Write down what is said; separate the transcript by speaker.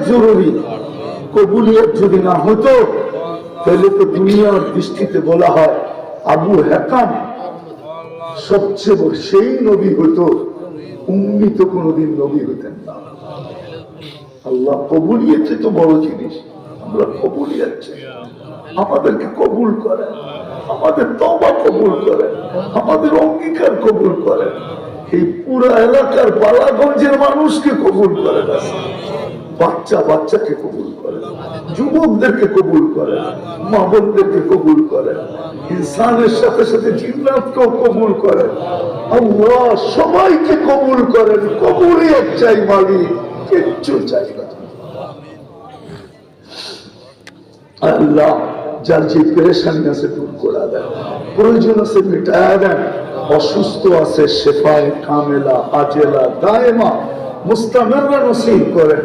Speaker 1: জরুরি। কবুলিয়ত যদি না হতো তাহলে তো দুনিয়ার দৃষ্টিতে বলা হয় আবু হাকাম সবচেয়ে সেই নবী হতো, উম্মি তো কোনোদিন নবী হতেন না। আল্লাহ কবুলিয়ত তো বড় জিনিস। আমরা কবুলিয়ত চাই, আমাদেরকে কবুল করেন, আমাদের তওবা কবুল করেন, আমাদের অঙ্গীকার কবুল করেন, এই পুরা এলাকার বালাগঞ্জের মানুষকে কবুল করেন, বাচ্চাকে কবুল করেন, যুবকদেরকে কবুল করেন, মা বোনদেরকে কবুল করেন, ইনসানের সাথে সাথে জিন্নাতকেও কবুল করেন। আল্লাহ সবাইকে কবুল করেন। কবুলিয়ত চাই মালিক, কিচ্ছু চাই না। আল্লাহ যার যে পেরেশানি আছে দূর করে দেন, প্রয়োজন আছে মিটায়া দেন, অসুস্থ আছে শেফায়ে কামেলা আজেলা দায়েমা মুস্তামিররা নসিব করেন।